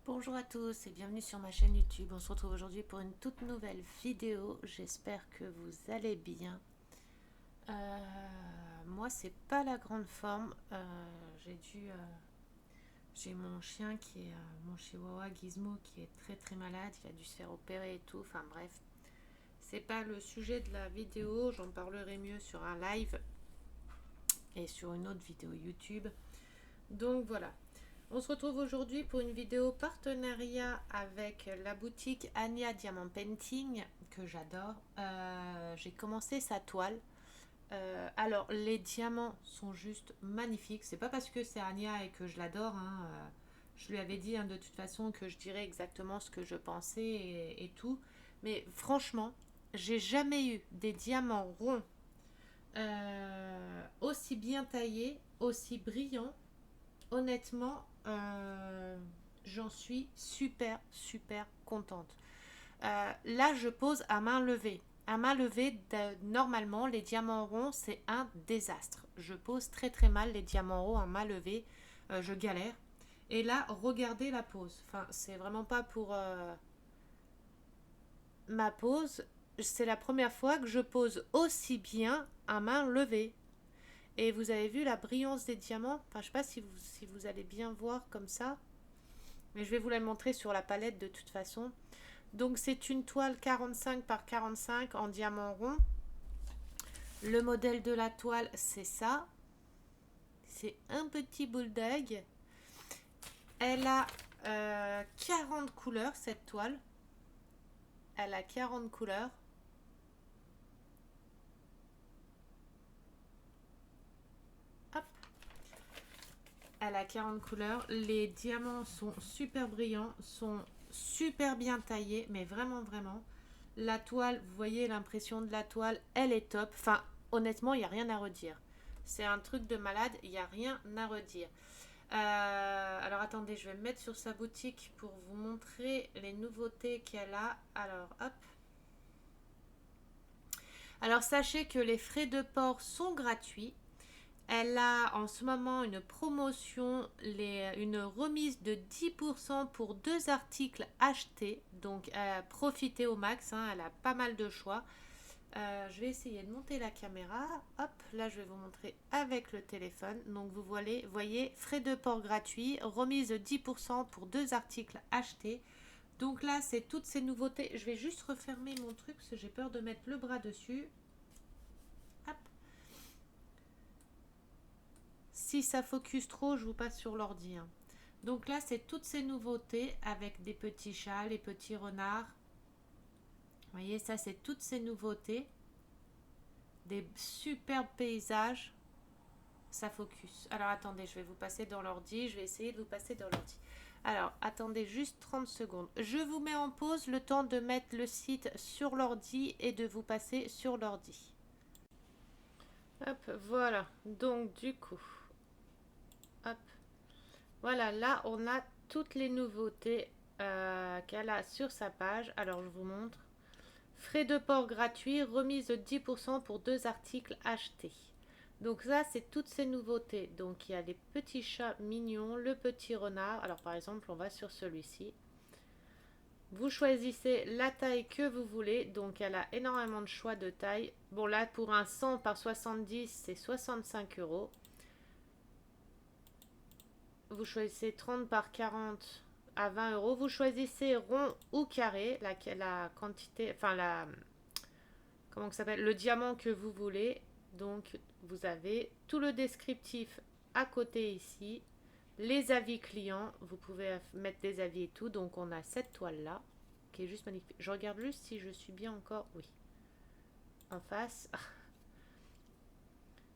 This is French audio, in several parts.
Bonjour à tous et bienvenue sur ma chaîne YouTube. On se retrouve aujourd'hui pour une toute nouvelle vidéo. J'espère que vous allez bien. Moi, c'est pas la grande forme. J'ai mon chien qui est mon chihuahua Gizmo qui est très très malade. Il a dû se faire opérer et tout. Enfin bref, c'est pas le sujet de la vidéo. J'en parlerai mieux sur un live et sur une autre vidéo YouTube. Donc voilà. On se retrouve aujourd'hui pour une vidéo partenariat avec la boutique Ania Diamant Painting que j'adore. J'ai commencé sa toile. Alors les diamants sont juste magnifiques. C'est pas parce que c'est Ania et que je l'adore. Je lui avais dit de toute façon que je dirais exactement ce que je pensais et tout. Mais franchement, j'ai jamais eu des diamants ronds aussi bien taillés, aussi brillants. Honnêtement, j'en suis super, super contente. Là, je pose à main levée. À main levée, normalement, les diamants ronds, c'est un désastre. Je pose très, très mal les diamants ronds à main levée. Je galère. Et là, regardez la pose. Enfin, c'est vraiment pas pour ma pose. C'est la première fois que je pose aussi bien à main levée. Et vous avez vu la brillance des diamants. Enfin, je sais pas si vous allez bien voir comme ça. Mais je vais vous la montrer sur la palette de toute façon. Donc c'est une toile 45 par 45 en diamant rond. Le modèle de la toile, c'est ça. C'est un petit bulldog. Elle a 40 couleurs, cette toile. Elle a 40 couleurs. Hop. Elle a 40 couleurs. Les diamants sont super brillants, sont super bien taillés, mais vraiment, vraiment. La toile, vous voyez l'impression de la toile, elle est top. Enfin, honnêtement, il n'y a rien à redire. C'est un truc de malade, il n'y a rien à redire. Alors attendez, je vais me mettre sur sa boutique pour vous montrer les nouveautés qu'elle a. Alors hop. Alors sachez que les frais de port sont gratuits. Elle a en ce moment une promotion, une remise de 10% pour deux articles achetés. Donc profitez au max, elle a pas mal de choix. Je vais essayer de monter la caméra. Hop, là je vais vous montrer avec le téléphone. Donc vous voyez frais de port gratuits, remise de 10% pour deux articles achetés. Donc là c'est toutes ces nouveautés. Je vais juste refermer mon truc parce que j'ai peur de mettre le bras dessus. Hop. Si ça focus trop, je vous passe sur l'ordi. Donc là c'est toutes ces nouveautés avec des petits chats, les petits renards. Vous voyez, ça c'est toutes ces nouveautés. Des superbes paysages. Ça focus. Alors attendez, je vais vous passer dans l'ordi. Je vais essayer de vous passer dans l'ordi. Alors attendez juste 30 secondes. Je vous mets en pause le temps de mettre le site sur l'ordi et de vous passer sur l'ordi. Hop, voilà. Donc du coup, hop. Voilà, là on a toutes les nouveautés qu'elle a sur sa page. Alors je vous montre. Frais de port gratuits, remise de 10% pour deux articles achetés. Donc ça, c'est toutes ces nouveautés. Donc il y a les petits chats mignons, le petit renard. Alors par exemple, on va sur celui-ci. Vous choisissez la taille que vous voulez. Donc elle a énormément de choix de taille. Bon là, pour un 100 par 70, c'est 65 euros. Vous choisissez 30 par 40 à 20 euros. Vous choisissez rond ou carré, la quantité, enfin comment ça s'appelle, le diamant que vous voulez. Donc vous avez tout le descriptif à côté ici, les avis clients, vous pouvez mettre des avis et tout. Donc on a cette toile là qui est juste magnifique. Je regarde juste si je suis bien encore, oui, en face.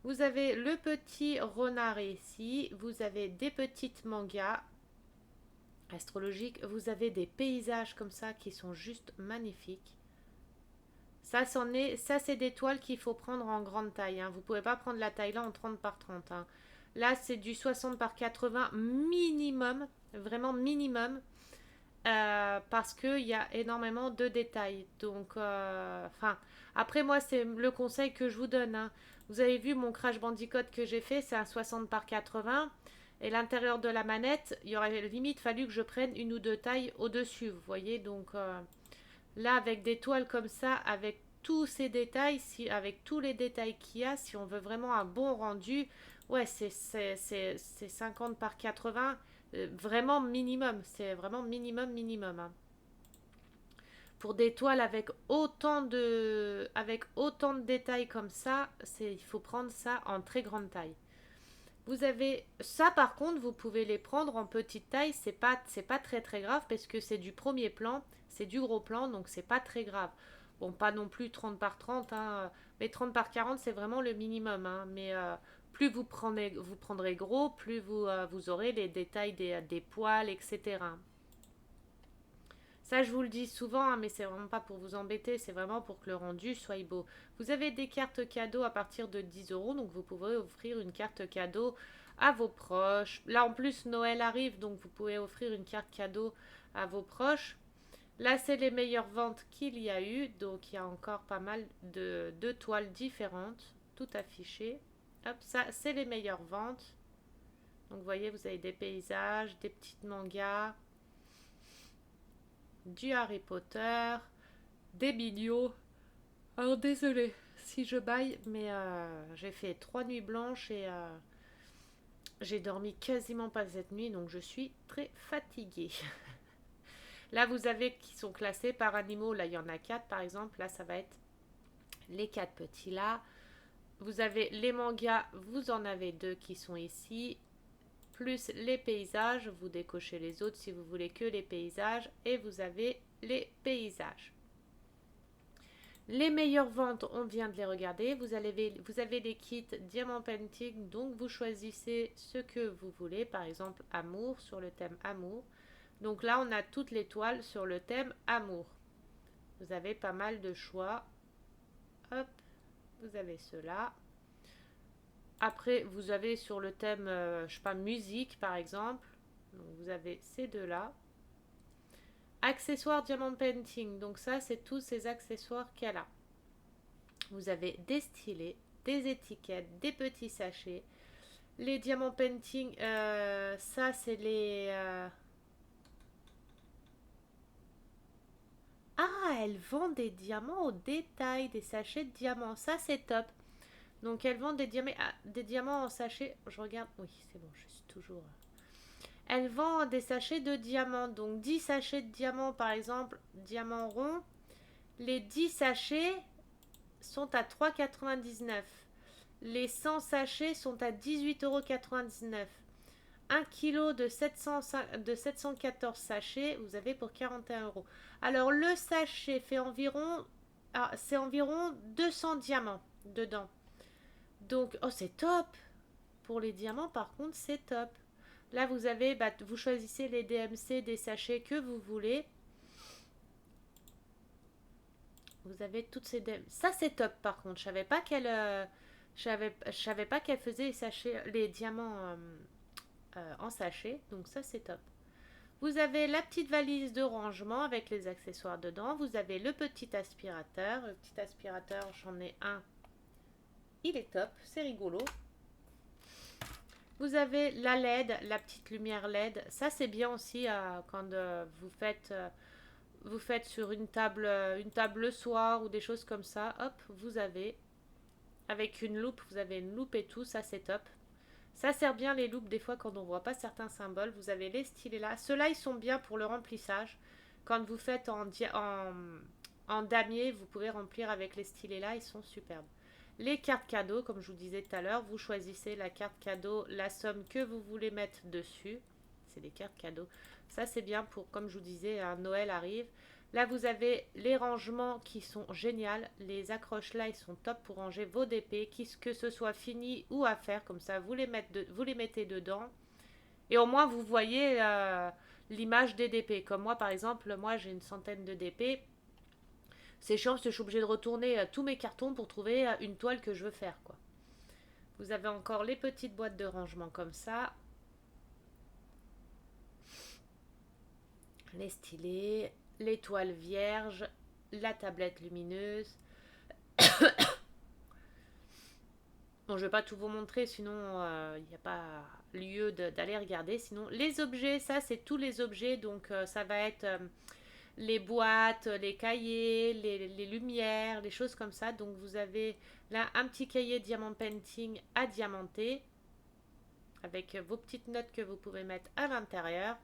Vous avez le petit renard ici, vous avez des petites mangas astrologiques, vous avez des paysages comme ça qui sont juste magnifiques. Ça, c'est des toiles qu'il faut prendre en grande taille. Vous ne pouvez pas prendre la taille là en 30 par 30. Là, c'est du 60 par 80 minimum, vraiment minimum, parce qu'il y a énormément de détails. Donc, après moi, c'est le conseil que je vous donne. Vous avez vu mon Crash Bandicoot que j'ai fait, c'est un 60 par 80. Et l'intérieur de la manette, il y aurait limite fallu que je prenne une ou deux tailles au-dessus, vous voyez. Donc là, avec des toiles comme ça, avec tous ces détails, si, avec tous les détails qu'il y a, si on veut vraiment un bon rendu, ouais, c'est 50 par 80, vraiment minimum. C'est vraiment minimum, minimum, hein. Pour des toiles avec autant de détails comme ça, il faut prendre ça en très grande taille. Vous avez ça par contre, vous pouvez les prendre en petite taille, c'est pas très très grave parce que c'est du premier plan, c'est du gros plan donc c'est pas très grave. Bon, pas non plus 30 par 30 hein, mais 30 par 40 c'est vraiment le minimum hein, mais plus vous prendrez gros, plus vous aurez les détails des poils, etc. Ça, je vous le dis souvent, hein, mais c'est vraiment pas pour vous embêter, c'est vraiment pour que le rendu soit beau. Vous avez des cartes cadeaux à partir de 10 euros, donc vous pouvez offrir une carte cadeau à vos proches. Là, en plus, Noël arrive, donc vous pouvez offrir une carte cadeau à vos proches. Là, c'est les meilleures ventes qu'il y a eu, donc il y a encore pas mal de toiles différentes, tout affichées. Hop, ça, c'est les meilleures ventes. Donc, vous voyez, vous avez des paysages, des petites mangas, du Harry Potter, des bignons. Alors désolé si je baille, mais j'ai fait 3 nuits blanches et j'ai dormi quasiment pas cette nuit, donc je suis très fatiguée. Là, vous avez qui sont classés par animaux. Là, il y en a 4 par exemple. Là, ça va être les 4 petits là. Vous avez les mangas, vous en avez 2 qui sont ici. Plus les paysages, vous décochez les autres si vous voulez que les paysages. Et vous avez les paysages. Les meilleures ventes, on vient de les regarder. Vous avez les kits Diamant Painting, donc vous choisissez ce que vous voulez. Par exemple, amour, sur le thème amour. Donc là, on a toutes les toiles sur le thème amour. Vous avez pas mal de choix. Hop, vous avez cela. Après, vous avez sur le thème, je sais pas, musique par exemple. Donc vous avez ces deux-là. Accessoires Diamant Painting. Donc ça, c'est tous ces accessoires qu'elle a. Vous avez des stylets, des étiquettes, des petits sachets. Les Diamant Painting, ça c'est les... Ah, elle vend des diamants au détail, des sachets de diamants. Ça c'est top. Donc elle vend des diamants en sachet. Je regarde. Oui, c'est bon, je suis toujours. Elle vend des sachets de diamants. Donc 10 sachets de diamants, par exemple, diamant rond. Les 10 sachets sont à 3,99. Les 100 sachets sont à 18,99 €. 1 kg de 714 sachets, vous avez pour 41 euros. Alors le sachet fait environ... Ah, c'est environ 200 diamants dedans. Donc, oh c'est top. Pour les diamants par contre c'est top. Là vous avez, vous choisissez les DMC des sachets que vous voulez. Vous avez toutes ces DMC. Ça c'est top par contre. Je savais pas qu'elle faisait les sachets, les diamants en sachet. Donc ça c'est top. Vous avez la petite valise de rangement avec les accessoires dedans. Vous avez le petit aspirateur. Le petit aspirateur, j'en ai un. Il est top, c'est rigolo. Vous avez la LED, la petite lumière LED. Ça c'est bien aussi quand vous faites sur une table le soir ou des choses comme ça. Hop, vous avez avec une loupe, vous avez une loupe et tout. Ça c'est top. Ça sert bien les loupes des fois quand on ne voit pas certains symboles. Vous avez les stylés là. Ceux-là, ils sont bien pour le remplissage. Quand vous faites en damier, vous pouvez remplir avec les stylés là. Ils sont superbes. Les cartes cadeaux, comme je vous disais tout à l'heure, vous choisissez la carte cadeau, la somme que vous voulez mettre dessus. C'est des cartes cadeaux. Ça, c'est bien pour, comme je vous disais, Noël arrive. Là, vous avez les rangements qui sont géniaux. Les accroches là, ils sont top pour ranger vos DP, que ce soit fini ou à faire. Comme ça, vous les mettez dedans. Et au moins, vous voyez l'image des DP. Comme moi, par exemple, moi, j'ai une centaine de DP. C'est chiant parce que je suis obligée de retourner tous mes cartons pour trouver une toile que je veux faire, quoi. Vous avez encore les petites boîtes de rangement comme ça. Les stylés, les toiles vierges, la tablette lumineuse. Bon, je vais pas tout vous montrer, sinon il n'y a pas lieu d'aller regarder. Sinon, les objets, ça c'est tous les objets, donc ça va être les boîtes, les cahiers, les lumières, les choses comme ça. Donc vous avez là un petit cahier Diamant Painting à diamanter avec vos petites notes que vous pouvez mettre à l'intérieur.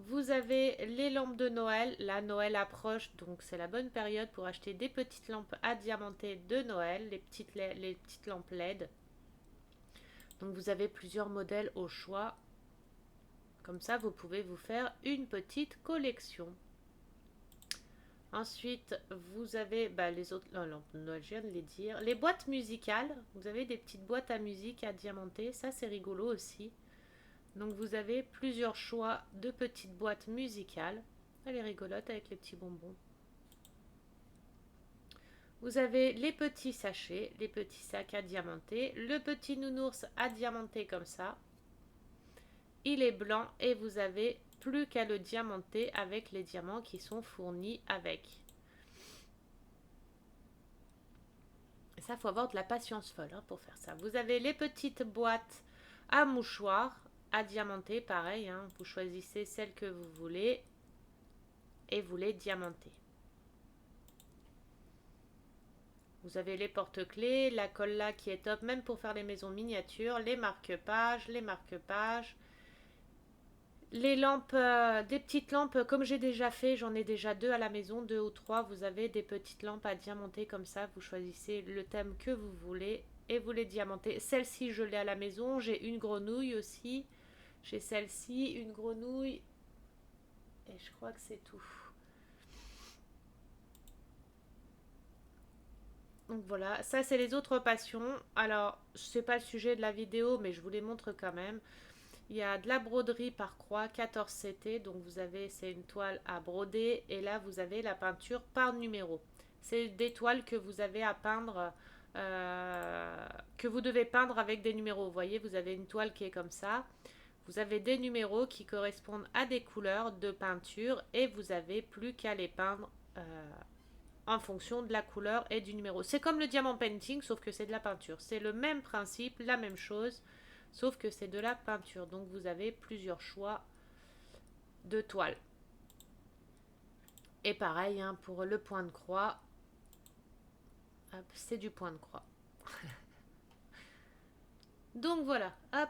Vous avez les lampes de Noël. La Noël approche, donc c'est la bonne période pour acheter des petites lampes à diamanter de Noël, les petites lampes LED. Donc vous avez plusieurs modèles au choix. Comme ça, vous pouvez vous faire une petite collection. Ensuite, vous avez les autres lampes de Noël, je viens de les dire. Les boîtes musicales. Vous avez des petites boîtes à musique à diamanter. Ça, c'est rigolo aussi. Donc vous avez plusieurs choix de petites boîtes musicales. Elle est rigolote avec les petits bonbons. Vous avez les petits sachets, les petits sacs à diamanter, le petit nounours à diamanter comme ça. Il est blanc et vous avez plus qu'à le diamanter avec les diamants qui sont fournis avec. Et ça, il faut avoir de la patience folle pour faire ça. Vous avez les petites boîtes à mouchoirs à diamanter, pareil, vous choisissez celle que vous voulez et vous les diamantez. Vous avez les porte-clés, la colle là qui est top, même pour faire les maisons miniatures, les marque-pages, les lampes, des petites lampes, comme j'ai déjà fait, j'en ai déjà 2 à la maison, 2 ou 3, vous avez des petites lampes à diamanter comme ça, vous choisissez le thème que vous voulez et vous les diamantez. Celle-ci, je l'ai à la maison, j'ai une grenouille aussi. J'ai celle-ci, une grenouille. Et je crois que c'est tout. Donc voilà, ça c'est les autres passions. Alors, c'est pas le sujet de la vidéo, mais je vous les montre quand même. Il y a de la broderie par croix, 14 CT. Donc vous avez, c'est une toile à broder. Et là, vous avez la peinture par numéro. C'est des toiles que vous avez à peindre, que vous devez peindre avec des numéros. Vous voyez, vous avez une toile qui est comme ça. Vous avez des numéros qui correspondent à des couleurs de peinture et vous avez plus qu'à les peindre en fonction de la couleur et du numéro. C'est comme le diamant painting, sauf que c'est de la peinture. C'est le même principe, la même chose, sauf que c'est de la peinture. Donc vous avez plusieurs choix de toile. Et pareil, pour le point de croix, c'est du point de croix. Donc voilà, hop.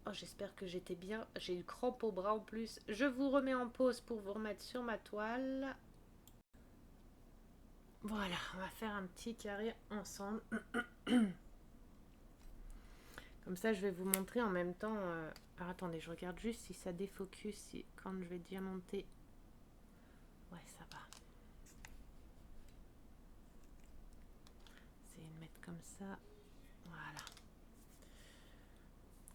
Oh, j'espère que j'étais bien. J'ai eu crampe au bras en plus. Je vous remets en pause pour vous remettre sur ma toile. Voilà, on va faire un petit carré ensemble. Comme ça, je vais vous montrer en même temps. Alors attendez, je regarde juste si ça défocus quand je vais diamanter. Ouais, ça va. C'est de mettre comme ça. Voilà.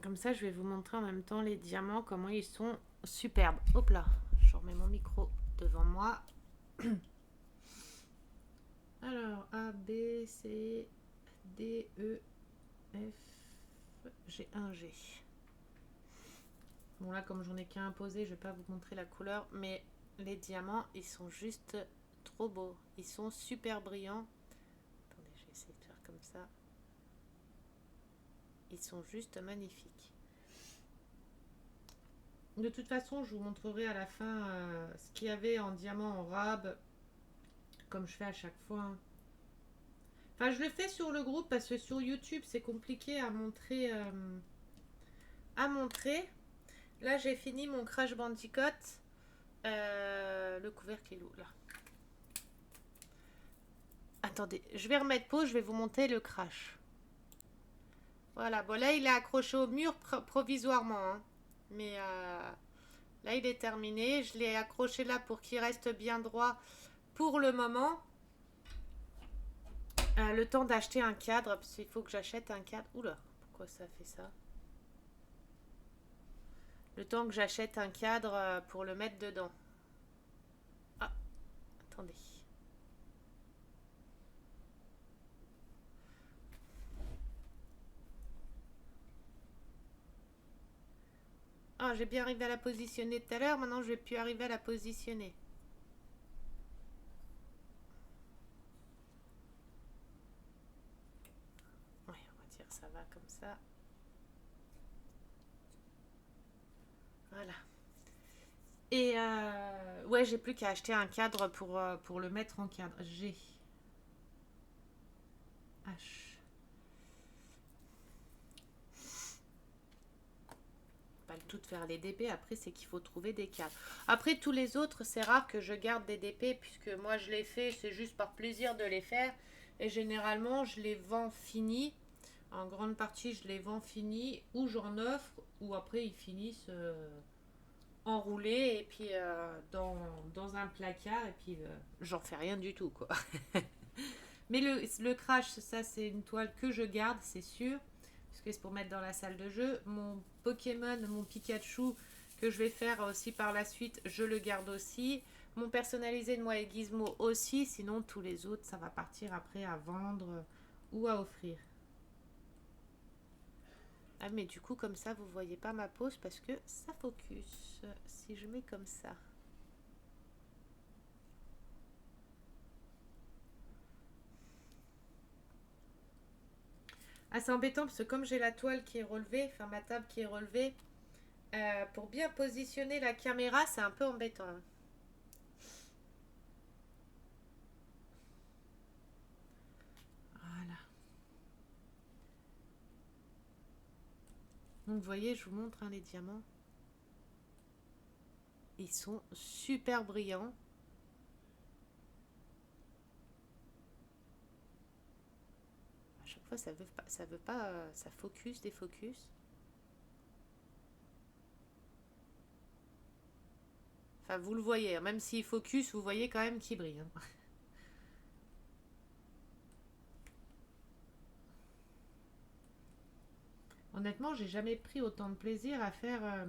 Comme ça, je vais vous montrer en même temps les diamants, comment ils sont superbes. Hop là, je remets mon micro devant moi. Alors, A, B, C, D, E, F, G, 1, G. Bon là, comme j'en ai qu'un imposé, je vais pas vous montrer la couleur, mais les diamants, ils sont juste trop beaux. Ils sont super brillants. Attendez, je vais essayer de faire comme ça. Ils sont juste magnifiques. De toute façon, je vous montrerai à la fin ce qu'il y avait en diamant en rab, comme je fais à chaque fois. Enfin, je le fais sur le groupe parce que sur YouTube, c'est compliqué à montrer. Là, j'ai fini mon Crash Bandicoot. Le couvercle est où là? Attendez, je vais remettre pause, je vais vous monter le Crash. Voilà, bon là, il est accroché au mur provisoirement. Mais là, il est terminé. Je l'ai accroché là pour qu'il reste bien droit pour le moment. Le temps d'acheter un cadre, parce qu'il faut que j'achète un cadre. Oula, pourquoi ça fait ça? Le temps que j'achète un cadre pour le mettre dedans. Ah, attendez. Ah, j'ai bien arrivé à la positionner tout à l'heure, maintenant je vais plus arriver à la positionner. Voilà. Et ouais, j'ai plus qu'à acheter un cadre pour le mettre en cadre. G, H. Pas le tout de faire les DP, après c'est qu'il faut trouver des cadres. Après tous les autres, c'est rare que je garde des DP puisque moi je les fais, c'est juste par plaisir de les faire. Et généralement, je les vends finis. En grande partie, je les vends finis ou j'en offre ou après ils finissent enroulés et puis dans un placard et puis j'en fais rien du tout quoi. Mais le crash, ça c'est une toile que je garde, c'est sûr, parce que c'est pour mettre dans la salle de jeu. Mon Pokémon, mon Pikachu, que je vais faire aussi par la suite, je le garde aussi. Mon personnalisé de moi et Gizmo aussi, sinon tous les autres, ça va partir après à vendre ou à offrir. Ah mais du coup comme ça vous voyez pas ma pose parce que ça focus. Si je mets comme ça. Ah c'est embêtant parce que comme j'ai la toile qui est relevée, enfin ma table qui est relevée, pour bien positionner la caméra c'est un peu embêtant. Voilà. Donc vous voyez je vous montre hein, les diamants. Ils sont super brillants. À chaque fois ça veut pas, ça focus, défocus. Enfin vous le voyez, hein, même s'il focus, vous voyez quand même qu'il brille. Hein. Honnêtement, j'ai jamais pris autant de plaisir à faire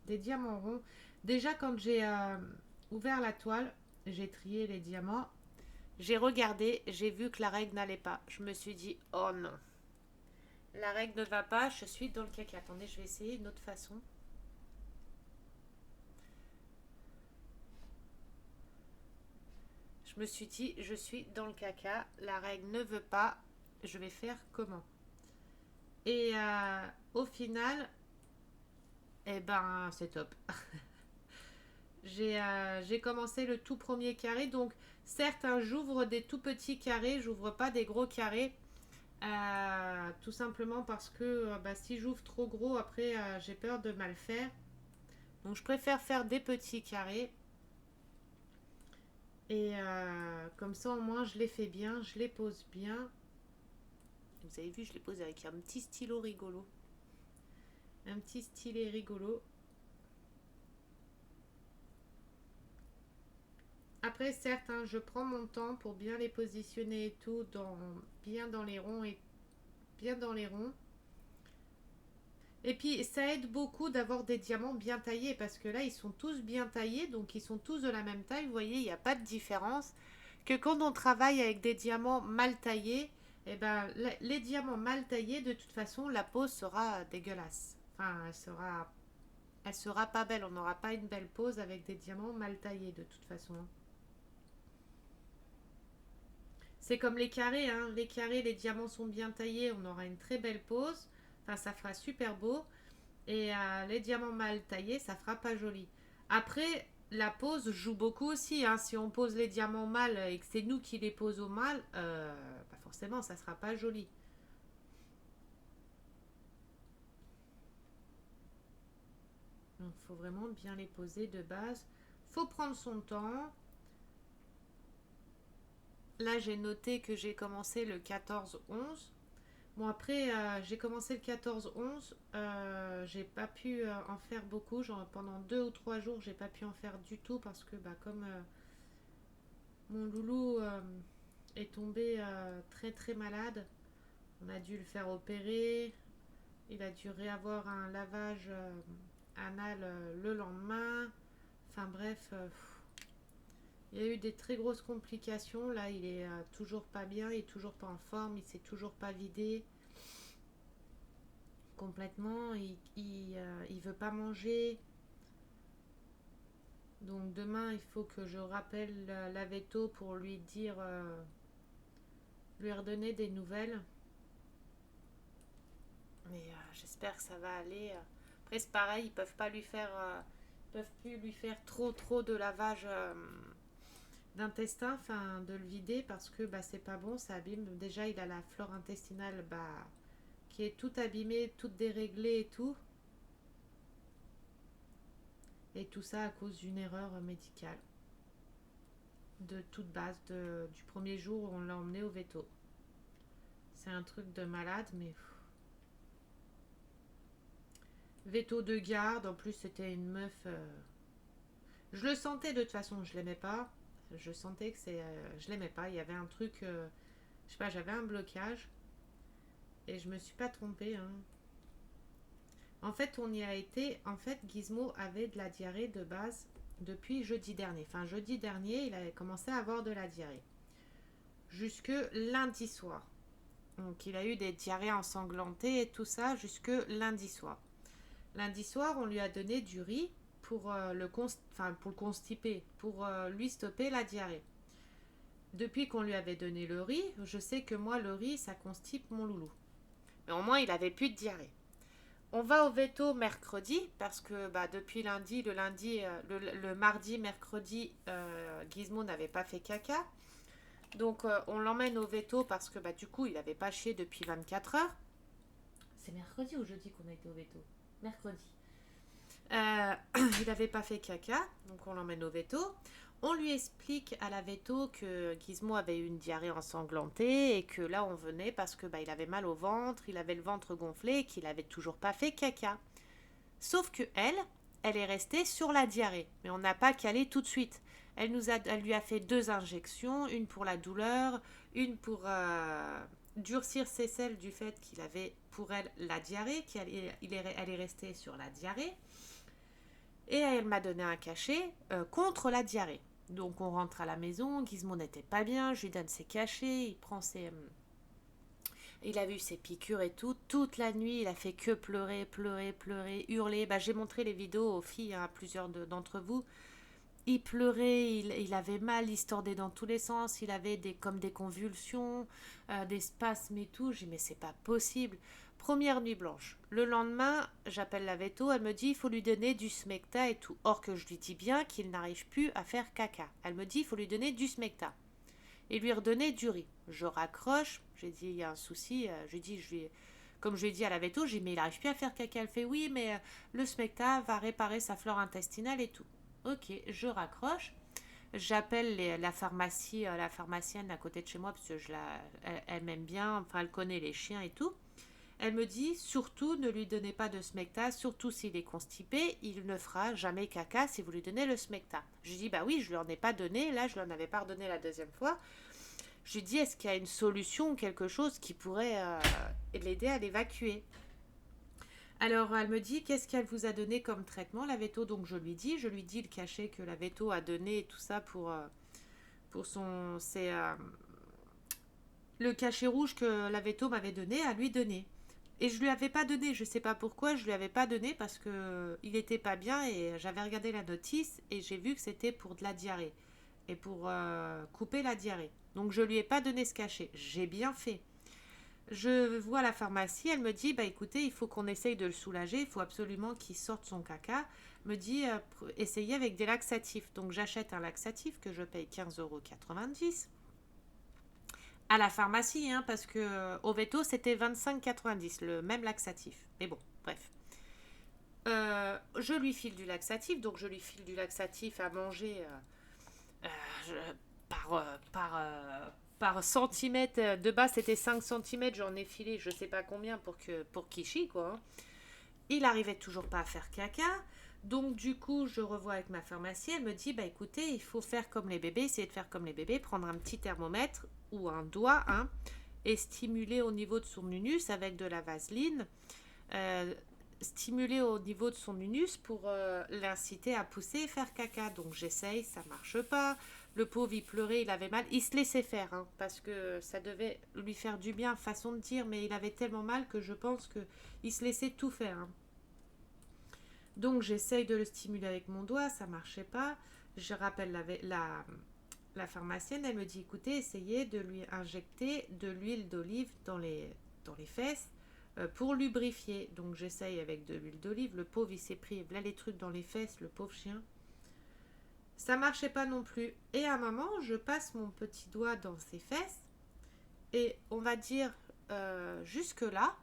des diamants ronds. Déjà, quand j'ai ouvert la toile, j'ai trié les diamants. J'ai regardé, j'ai vu que la règle n'allait pas. Je me suis dit, oh non, la règle ne va pas, je suis dans le caca. Attendez, je vais essayer une autre façon. Je me suis dit, je suis dans le caca, la règle ne veut pas, je vais faire comment? Et au final, eh ben, c'est top. J'ai commencé le tout premier carré. Donc, certes, hein, j'ouvre des tout petits carrés, j'ouvre pas des gros carrés. Tout simplement parce que bah, si j'ouvre trop gros, après, j'ai peur de mal faire. Donc, je préfère faire des petits carrés. Et comme ça, au moins, je les fais bien, je les pose bien. Vous avez vu, je les pose avec un petit stylo rigolo. Un petit stylet rigolo. Après, certes, hein, je prends mon temps pour bien les positionner et tout, bien dans les ronds et bien dans les ronds. Et puis, ça aide beaucoup d'avoir des diamants bien taillés parce que là, ils sont tous bien taillés, donc ils sont tous de la même taille. Vous voyez, il n'y a pas de différence. Que quand on travaille avec des diamants mal taillés, eh ben, les diamants mal taillés, de toute façon, la pose sera dégueulasse. Enfin, elle sera pas belle. On n'aura pas une belle pose avec des diamants mal taillés, de toute façon. C'est comme les carrés, hein. Les carrés, les diamants sont bien taillés, on aura une très belle pose. Enfin, ça fera super beau. Et les diamants mal taillés, ça fera pas joli. Après, la pose joue beaucoup aussi. Hein. Si on pose les diamants mal et que c'est nous qui les posons mal, bah forcément, ça sera pas joli. Donc, il faut vraiment bien les poser de base. Faut prendre son temps. Là, j'ai noté que j'ai commencé le 14-11. Bon, après, j'ai commencé le 14-11. J'ai pas pu en faire beaucoup. Genre, pendant 2 ou 3 jours, j'ai pas pu en faire du tout parce que, bah, comme mon loulou est tombé très très malade, on a dû le faire opérer. Il a dû réavoir un lavage anal le lendemain. Enfin, bref, il y a eu des très grosses complications. Là, il est toujours pas bien, il est toujours pas en forme, il s'est toujours pas vidé complètement. Il veut pas manger. Donc demain, il faut que je rappelle la veto pour lui dire, lui redonner des nouvelles. Mais j'espère que ça va aller. Après, c'est pareil, ils peuvent plus lui faire trop de lavage d'intestin, enfin de le vider parce que bah, c'est pas bon, ça abîme. Déjà, il a la flore intestinale bah, qui est toute abîmée, toute déréglée et tout. Et tout ça à cause d'une erreur médicale. De toute base, du premier jour où on l'a emmené au veto. C'est un truc de malade, mais veto de garde, en plus c'était une meuf. Je le sentais de toute façon, je l'aimais pas. Je sentais que je l'aimais pas. Il y avait un truc, je sais pas, j'avais un blocage et je me suis pas trompée. Hein. En fait, on y a été. En fait, Gizmo avait de la diarrhée de base depuis jeudi dernier. Enfin, jeudi dernier, il avait commencé à avoir de la diarrhée. Jusque lundi soir. Donc, il a eu des diarrhées ensanglantées et tout ça jusque lundi soir. Lundi soir, on lui a donné du riz pour, pour le constiper, pour lui stopper la diarrhée. Depuis qu'on lui avait donné le riz, je sais que moi, le riz, ça constipe mon loulou. Mais au moins, il avait plus de diarrhée. On va au veto mercredi parce que bah, depuis lundi, le mardi, mercredi, Gizmo n'avait pas fait caca. Donc on l'emmène au veto parce que bah, du coup, il n'avait pas chié depuis 24 heures. C'est mercredi ou jeudi qu'on a été au veto? Mercredi. Il n'avait pas fait caca, donc on l'emmène au veto. On lui explique à la veto que Gizmo avait eu une diarrhée ensanglantée et que là on venait parce que bah, il avait mal au ventre, il avait le ventre gonflé et qu'il n'avait toujours pas fait caca. Sauf que elle est restée sur la diarrhée, mais on n'a pas calé tout de suite. Elle lui a fait 2 injections, une pour la douleur, une pour durcir ses selles du fait qu'il avait pour elle la diarrhée, elle est restée sur la diarrhée. Et elle m'a donné un cachet contre la diarrhée. Donc on rentre à la maison, Gizmo n'était pas bien, je lui donne ses cachets, il a vu ses piqûres et tout. Toute la nuit, il a fait que pleurer, hurler. Bah, j'ai montré les vidéos aux filles, hein, à plusieurs d'entre vous. Il pleurait, il avait mal, il se tordait dans tous les sens, il avait comme des convulsions, des spasmes et tout. J'ai dit mais c'est pas possible. Première nuit blanche. Le lendemain, j'appelle la veto, elle me dit il faut lui donner du smecta et tout. Or que je lui dis bien qu'il n'arrive plus à faire caca. Elle me dit il faut lui donner du smecta et lui redonner du riz. Je raccroche, j'ai dit il y a un souci, comme je lui ai dit à la veto, j'ai dit mais il n'arrive plus à faire caca. Elle fait oui mais le smecta va réparer sa flore intestinale et tout. Ok, je raccroche. J'appelle la pharmacie, la pharmacienne à côté de chez moi parce que elle m'aime bien, enfin elle connaît les chiens et tout. Elle me dit surtout ne lui donnez pas de smecta, surtout s'il est constipé, il ne fera jamais caca si vous lui donnez le smecta. Je dis bah oui, je lui en ai pas donné, là je lui en avais pas redonné la deuxième fois. Je lui dis est-ce qu'il y a une solution, quelque chose qui pourrait l'aider à l'évacuer. Alors elle me dit qu'est-ce qu'elle vous a donné comme traitement la veto, donc je lui dis le cachet que la veto a donné et tout ça pour le cachet rouge que la veto m'avait donné à lui donner. Et je lui avais pas donné, je sais pas pourquoi, je lui avais pas donné parce que il était pas bien et j'avais regardé la notice et j'ai vu que c'était pour de la diarrhée et pour couper la diarrhée. Donc je lui ai pas donné ce cachet. J'ai bien fait. Je vois à la pharmacie, elle me dit bah écoutez, il faut qu'on essaye de le soulager, il faut absolument qu'il sorte son caca. Me dit essayez avec des laxatifs. Donc j'achète un laxatif que je paye 15,90 € à la pharmacie, hein, parce que au veto c'était 25,90 le même laxatif. Mais bon, bref. Je lui file du laxatif, donc je lui file du laxatif à manger par centimètre. De base c'était 5 centimètres, j'en ai filé je sais pas combien pour qu'il chie quoi. Hein. Il arrivait toujours pas à faire caca. Donc du coup, je revois avec ma pharmacienne, elle me dit bah écoutez, il faut faire comme les bébés, essayer de faire comme les bébés, prendre un petit thermomètre ou un doigt, hein, et stimuler au niveau de son unus avec de la vaseline, stimuler au niveau de son unus pour l'inciter à pousser et faire caca. Donc j'essaye, ça marche pas. Le pauvre, il pleurait, il avait mal. Il se laissait faire, hein, parce que ça devait lui faire du bien, façon de dire, mais il avait tellement mal que je pense qu'il se laissait tout faire. Hein. Donc j'essaye de le stimuler avec mon doigt, ça marchait pas. Je rappelle la pharmacienne, elle me dit écoutez, essayez de lui injecter de l'huile d'olive dans les fesses pour lubrifier. Donc j'essaye avec de l'huile d'olive. Le pauvre, il s'est pris là les trucs dans les fesses, le pauvre chien. Ça marchait pas non plus. Et à un moment, je passe mon petit doigt dans ses fesses et on va dire jusque là.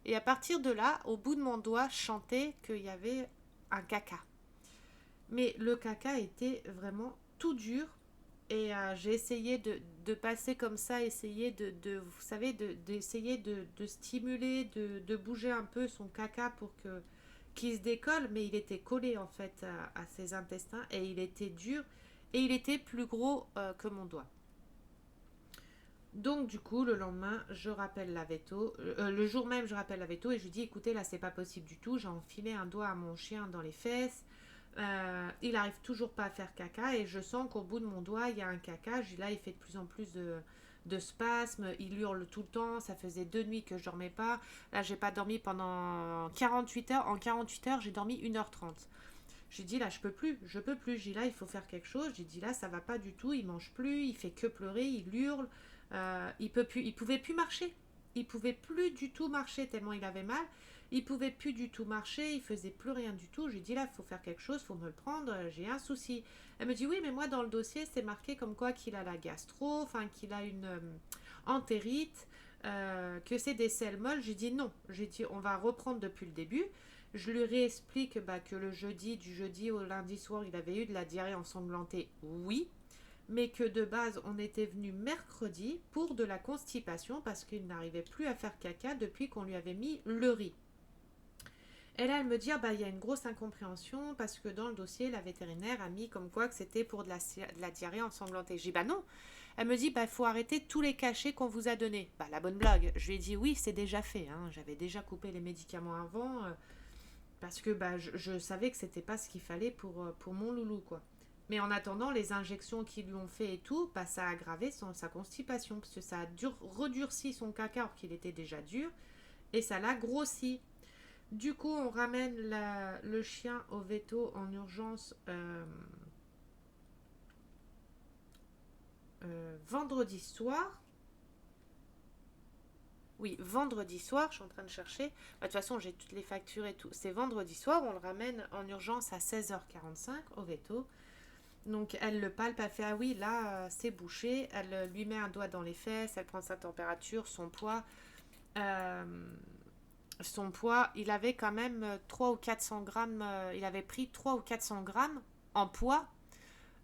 Et à partir de là, au bout de mon doigt, je chantais qu'il y avait un caca. Mais le caca était vraiment tout dur. Et j'ai essayé de passer comme ça, essayer vous savez, d'essayer de stimuler, de bouger un peu son caca pour qu'il se décolle. Mais il était collé en fait à ses intestins et il était dur et il était plus gros que mon doigt. Donc du coup, le lendemain, je rappelle la veto. Le jour même, je rappelle la veto et je lui dis, écoutez, là, c'est pas possible du tout. J'ai enfilé un doigt à mon chien dans les fesses. Il arrive toujours pas à faire caca et je sens qu'au bout de mon doigt, il y a un caca. Là, il fait de plus en plus de spasmes. Il hurle tout le temps. Ça faisait 2 nuits que je dormais pas. Là, j'ai pas dormi pendant 48 heures. En 48 heures, j'ai dormi 1h30. J'ai dit là, je peux plus. J'ai dit là, il faut faire quelque chose. J'ai dit là, ça va pas du tout. Il mange plus. Il fait que pleurer. Il hurle. Il pouvait plus marcher. Il pouvait plus du tout marcher tellement il avait mal. Il pouvait plus du tout marcher. Il faisait plus rien du tout. J'ai dit là, il faut faire quelque chose. Il faut me le prendre. J'ai un souci. Elle me dit oui, mais moi dans le dossier c'est marqué comme quoi qu'il a la gastro, enfin qu'il a une entérite, que c'est des selles molles. J'ai dit non. J'ai dit on va reprendre depuis le début. Je lui réexplique que du jeudi au lundi soir, il avait eu de la diarrhée ensanglantée. Oui, mais que de base, on était venu mercredi pour de la constipation parce qu'il n'arrivait plus à faire caca depuis qu'on lui avait mis le riz. Et là, elle me dit, il y a une grosse incompréhension parce que dans le dossier, la vétérinaire a mis comme quoi que c'était pour de la diarrhée ensanglantée. J'ai dit, non. Elle me dit, il faut arrêter tous les cachets qu'on vous a donnés. La bonne blague. Je lui ai dit, oui, c'est déjà fait. J'avais déjà coupé les médicaments avant parce que je savais que c'était pas ce qu'il fallait pour mon loulou, quoi. Mais en attendant, les injections qu'ils lui ont fait et tout, ça a aggravé sa constipation parce que ça a redurci son caca alors qu'il était déjà dur et ça l'a grossi. Du coup, on ramène le chien au veto en urgence vendredi soir. Oui, vendredi soir, je suis en train de chercher. De toute façon, j'ai toutes les factures et tout. C'est vendredi soir, on le ramène en urgence à 16h45 au veto. Donc, elle le palpe, elle fait ah oui, là, c'est bouché. Elle lui met un doigt dans les fesses, elle prend sa température, son poids. Il avait quand même 300 ou 400 grammes. Il avait pris 300 ou 400 grammes en poids,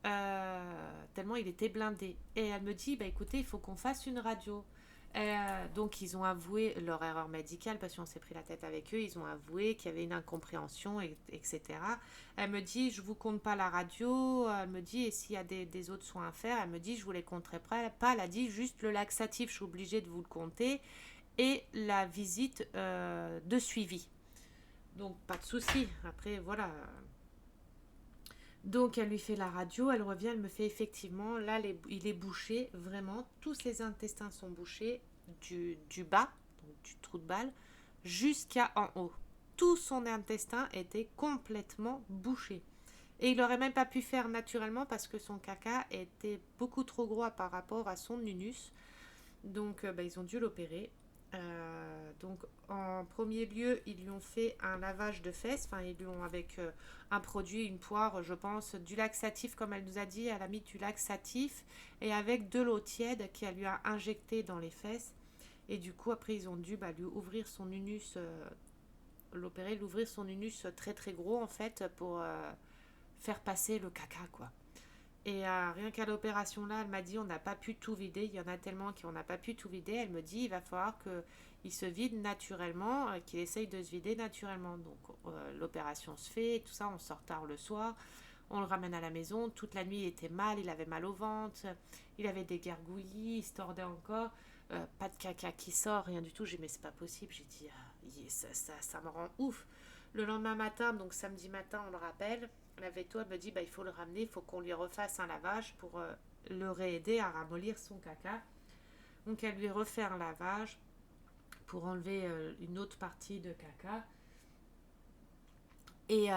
tellement il était blindé. Et elle me dit, écoutez, il faut qu'on fasse une radio. Donc ils ont avoué leur erreur médicale parce qu'on s'est pris la tête avec eux. Ils ont avoué qu'il y avait une incompréhension, etc. Elle me dit, je vous compte pas la radio. Elle me dit, et s'il y a des autres soins à faire, elle me dit, je vous les compterai pas. Elle a dit juste le laxatif, je suis obligée de vous le compter. Et la visite de suivi. Donc pas de souci. Après, voilà. Donc elle lui fait la radio, elle revient, elle me fait effectivement, là il est bouché, vraiment, tous ses intestins sont bouchés du bas, donc du trou de balle, jusqu'à en haut. Tout son intestin était complètement bouché. Et il n'aurait même pas pu faire naturellement parce que son caca était beaucoup trop gros par rapport à son unus. Donc ils ont dû l'opérer. Donc en premier lieu, ils lui ont fait un lavage de fesses, ils lui ont avec un produit, une poire, je pense, du laxatif comme elle nous a dit, elle a mis du laxatif et avec de l'eau tiède qu'elle lui a injecté dans les fesses et du coup après ils ont dû lui ouvrir son unus, l'ouvrir son unus très très gros en fait pour faire passer le caca quoi. Et rien qu'à l'opération là, elle m'a dit on n'a pas pu tout vider. Il y en a tellement qu'on n'a pas pu tout vider. Elle me dit il va falloir qu'il se vide naturellement, qu'il essaye de se vider naturellement. Donc l'opération se fait, et tout ça, on sort tard le soir. On le ramène à la maison. Toute la nuit il était mal, il avait mal au ventre, il avait des gargouillis, il se tordait encore. Pas de caca qui sort, rien du tout. J'ai dit mais c'est pas possible. J'ai dit ça me rend ouf. Le lendemain matin, donc samedi matin, on le rappelle. La veto, elle me dit il faut le ramener, il faut qu'on lui refasse un lavage pour le réaider à ramollir son caca. Donc elle lui refait un lavage pour enlever une autre partie de caca. Et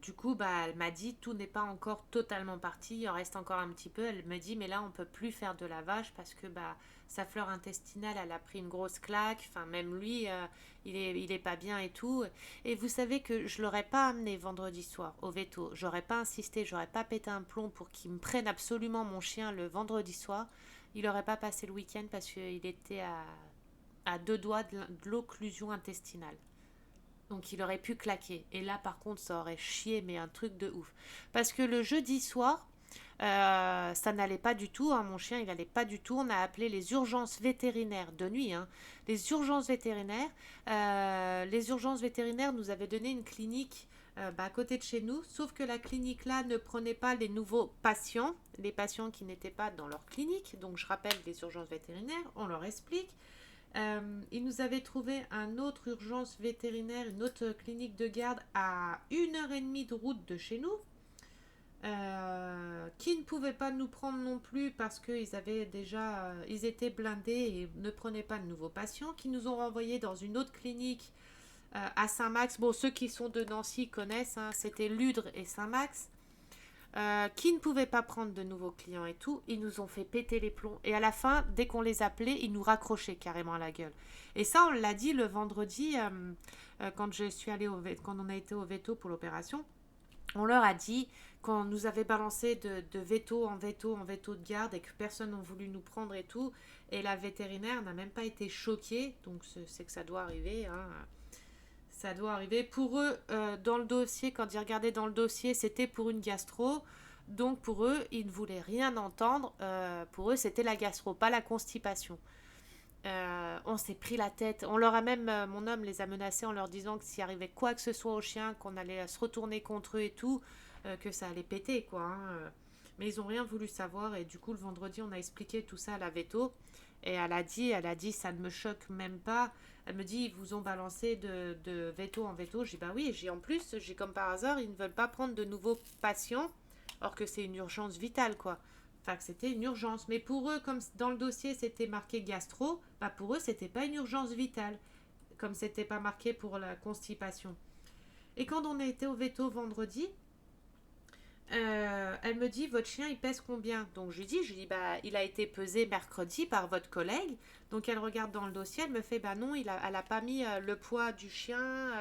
du coup, bah, elle m'a dit, tout n'est pas encore totalement parti, il en reste encore un petit peu. Elle me dit, mais là, on peut plus faire de lavage parce que bah, sa flore intestinale, elle a pris une grosse claque. Enfin, même lui, il est pas bien et tout. Et vous savez que je l'aurais pas amené vendredi soir au veto. J'aurais pas insisté, j'aurais pas pété un plomb pour qu'il me prenne absolument mon chien le vendredi soir. Il aurait pas passé le week-end parce qu'il était à deux doigts de l'occlusion intestinale. Donc il aurait pu claquer. Et là, par contre, ça aurait chié, mais un truc de ouf. Parce que le jeudi soir, ça n'allait pas du tout. Hein, mon chien, il n'allait pas du tout. On a appelé les urgences vétérinaires de nuit. Hein, les urgences vétérinaires. Les urgences vétérinaires nous avaient donné une clinique bah, à côté de chez nous. Sauf que la clinique là ne prenait pas les nouveaux patients, les patients qui n'étaient pas dans leur clinique. Donc je rappelle les urgences vétérinaires. On leur explique. Il nous avait trouvé un autre urgence vétérinaire, une autre clinique de garde à 1 heure et demie de route de chez nous, qui ne pouvait pas nous prendre non plus parce qu'ils avaient déjà, ils étaient blindés et ne prenaient pas de nouveaux patients, qui nous ont renvoyés dans une autre clinique à Saint-Max. Bon, ceux qui sont de Nancy connaissent, hein, c'était Ludre et Saint-Max. Qui ne pouvaient pas prendre de nouveaux clients et tout, ils nous ont fait péter les plombs. Et à la fin, dès qu'on les appelait, ils nous raccrochaient carrément à la gueule. Et ça, on l'a dit le vendredi, quand je suis allée quand on a été au veto pour l'opération. On leur a dit qu'on nous avait balancé de veto en veto en veto de garde et que personne n'a voulu nous prendre et tout. Et la vétérinaire n'a même pas été choquée, donc c'est que ça doit arriver. Hein. Ça doit arriver. Pour eux, dans le dossier, quand ils regardaient dans le dossier, c'était pour une gastro. Donc pour eux, ils ne voulaient rien entendre. Pour eux, c'était la gastro, pas la constipation. On s'est pris la tête. On leur a même, mon homme les a menacés en leur disant que s'il arrivait quoi que ce soit aux chiens, qu'on allait se retourner contre eux et tout, que ça allait péter quoi. Hein. Mais ils n'ont rien voulu savoir et du coup le vendredi on a expliqué tout ça à la veto et elle a dit ça ne me choque même pas. Elle me dit ils vous ont balancé de veto en veto. J'ai dit bah oui, j'ai en plus j'ai comme par hasard ils ne veulent pas prendre de nouveaux patients, or que c'est une urgence vitale quoi. Enfin que c'était une urgence. Mais pour eux, comme dans le dossier c'était marqué gastro, bah pour eux c'était pas une urgence vitale, comme c'était pas marqué pour la constipation. Et quand on a été au veto vendredi, elle me dit votre chien il pèse combien. Donc je lui dis bah il a été pesé mercredi par votre collègue. Donc elle regarde dans le dossier, elle me fait bah non elle a pas mis le poids du chien.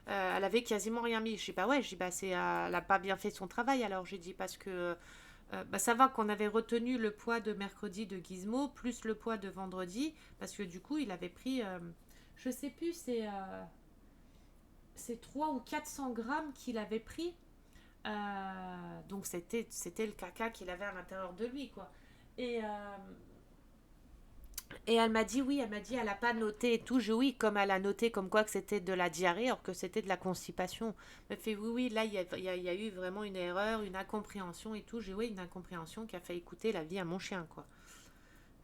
Elle avait quasiment rien mis. Je dis bah ouais, je dis bah elle a pas bien fait son travail alors j'ai dit parce que bah, ça va qu'on avait retenu le poids de mercredi de Gizmo plus le poids de vendredi parce que du coup il avait pris je sais plus c'est 3 ou 400 grammes qu'il avait pris. Donc c'était le caca qu'il avait à l'intérieur de lui quoi. Et, euh, et elle m'a dit oui, elle m'a dit elle a pas noté et tout. Oui, comme elle a noté comme quoi que c'était de la diarrhée alors que c'était de la constipation. Elle me fait oui, oui, là il y a eu vraiment une erreur, une incompréhension et tout. J'ai oui, une incompréhension qui a fait écouter la vie à mon chien quoi.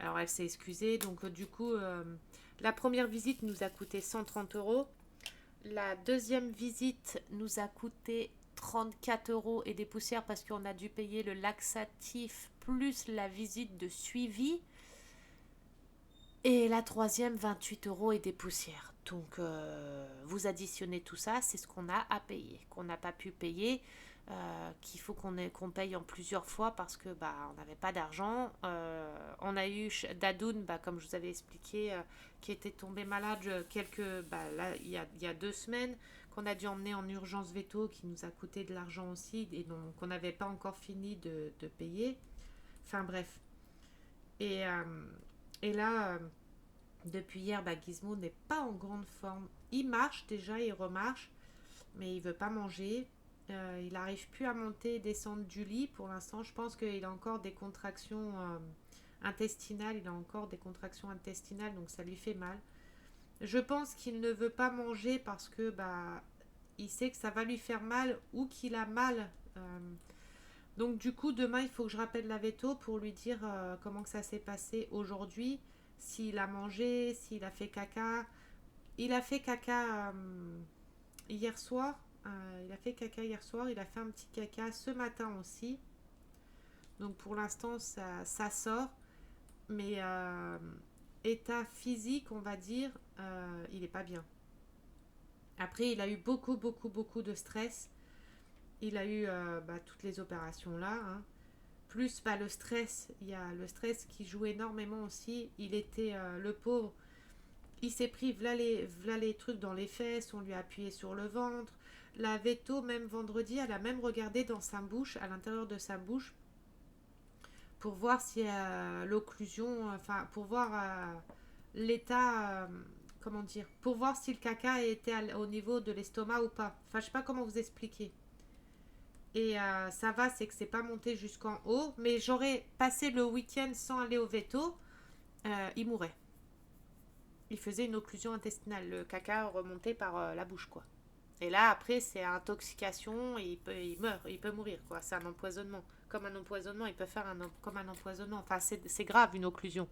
Alors elle s'est excusée, donc du coup la première visite nous a coûté 130 euros. La deuxième visite nous a coûté 34 euros et des poussières parce qu'on a dû payer le laxatif plus la visite de suivi. Et la troisième, 28 euros et des poussières. Donc, vous additionnez tout ça, c'est ce qu'on a à payer, qu'on n'a pas pu payer, qu'il faut qu'on paye en plusieurs fois parce que bah, on n'avait pas d'argent. On a eu Dadoun, bah, comme je vous avais expliqué, qui était tombé malade là, il y a 2 semaines, qu'on a dû emmener en urgence veto, qui nous a coûté de l'argent aussi, et donc qu'on n'avait pas encore fini de payer. Enfin bref. Et, euh, et là, depuis hier, bah, Gizmo n'est pas en grande forme. Il marche déjà, il remarche, mais il veut pas manger. Il n'arrive plus à monter et descendre du lit pour l'instant. Je pense qu'il a encore des contractions intestinales. Il a encore des contractions intestinales, donc ça lui fait mal. Je pense qu'il ne veut pas manger parce que bah, il sait que ça va lui faire mal ou qu'il a mal. Donc du coup, demain, il faut que je rappelle la veto pour lui dire comment que ça s'est passé aujourd'hui, s'il a mangé, s'il a fait caca. Il a fait caca hier soir. Il a fait caca hier soir. Il a fait un petit caca ce matin aussi. Donc pour l'instant, ça sort. Mais état physique, on va dire, il n'est pas bien. Après, il a eu beaucoup, beaucoup, beaucoup de stress. Il a eu toutes les opérations là, hein. Plus le stress, il y a le stress qui joue énormément aussi. Il était, le pauvre, il s'est pris v'là les trucs dans les fesses, on lui a appuyé sur le ventre. La veto, même vendredi, elle a même regardé dans sa bouche, à l'intérieur de sa bouche, pour voir si l'occlusion, enfin, pour voir l'état, comment dire, pour voir si le caca était au niveau de l'estomac ou pas. Enfin, je sais pas comment vous expliquer. Et ça va, c'est que c'est pas monté jusqu'en haut, mais j'aurais passé le week-end sans aller au veto, il mourrait. Il faisait une occlusion intestinale, le caca remontait par la bouche, quoi. Et là, après, c'est intoxication, et il meurt, il peut mourir, quoi. C'est un empoisonnement. Comme un empoisonnement, il peut faire comme un empoisonnement. Enfin, c'est grave, une occlusion.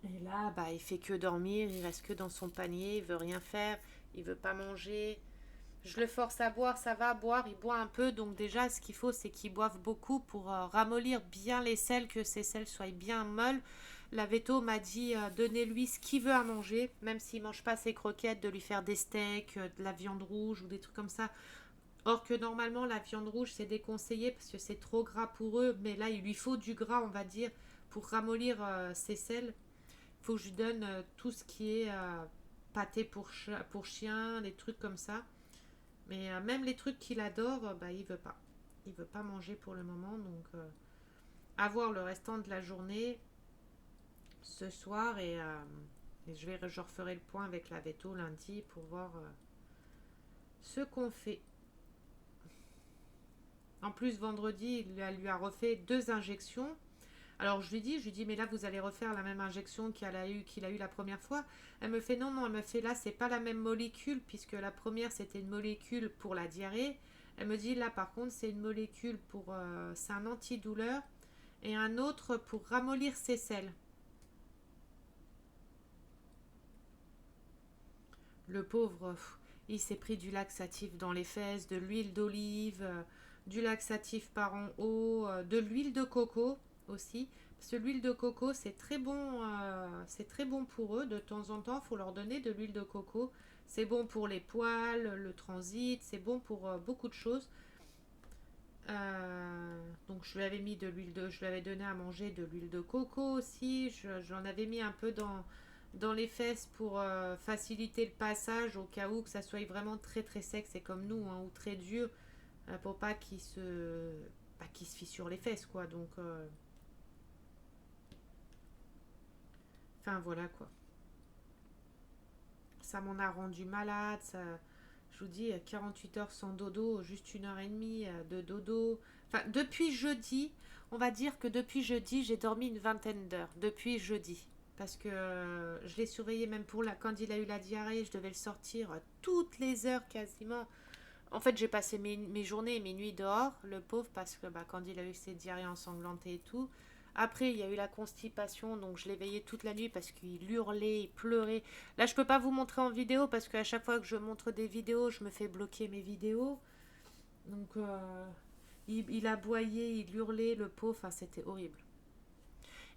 Et là, il fait que dormir, il reste que dans son panier, il veut rien faire, il veut pas manger. Je le force à boire, ça va boire, il boit un peu. Donc déjà, ce qu'il faut, c'est qu'il boive beaucoup pour ramollir bien les selles, que ces selles soient bien molles. La veto m'a dit donnez-lui ce qu'il veut à manger, même s'il mange pas ses croquettes, de lui faire des steaks, de la viande rouge ou des trucs comme ça. Or que normalement, la viande rouge, c'est déconseillé parce que c'est trop gras pour eux. Mais là, il lui faut du gras, on va dire, pour ramollir ses selles. Il faut que je lui donne tout ce qui est pâté pour chien, des trucs comme ça. Mais même les trucs qu'il adore, il veut pas. Il veut pas manger pour le moment, donc à voir le restant de la journée ce soir et je referai le point avec la veto lundi pour voir ce qu'on fait. En plus, vendredi, lui a refait 2 injections. Alors je lui dis, mais là vous allez refaire la même injection qu'il a eu la première fois. Elle me fait non, non, elle me fait là, c'est pas la même molécule, puisque la première c'était une molécule pour la diarrhée. Elle me dit là par contre c'est une molécule pour, c'est un antidouleur et un autre pour ramollir ses selles. Le pauvre, il s'est pris du laxatif dans les fesses, de l'huile d'olive, du laxatif par en haut, de l'huile de coco aussi. Parce que l'huile de coco, c'est très bon pour eux. De temps en temps, il faut leur donner de l'huile de coco. C'est bon pour les poils, le transit, c'est bon pour beaucoup de choses. Donc je lui avais mis je lui avais donné à manger de l'huile de coco aussi. J'en avais mis un peu dans les fesses pour faciliter le passage au cas où que ça soit vraiment très très sec, c'est comme nous, hein, ou très dur, pour pas qu'il se fissure les fesses, quoi. Donc, enfin voilà quoi. Ça m'en a rendu malade, ça. Je vous dis, 48 heures sans dodo, juste 1 heure et demie de dodo. Enfin, depuis jeudi, on va dire que depuis jeudi, j'ai dormi une vingtaine d'heures. Depuis jeudi. Parce que je l'ai surveillé même quand il a eu la diarrhée, je devais le sortir toutes les heures quasiment. En fait, j'ai passé mes journées et mes nuits dehors, le pauvre, parce que quand il a eu ses diarrhées ensanglantées et tout. Après, il y a eu la constipation, donc je l'ai veillé toute la nuit parce qu'il hurlait, il pleurait. Là, je peux pas vous montrer en vidéo parce qu'à chaque fois que je montre des vidéos, je me fais bloquer mes vidéos. Donc, il aboyait, il hurlait, le pauvre, enfin, c'était horrible.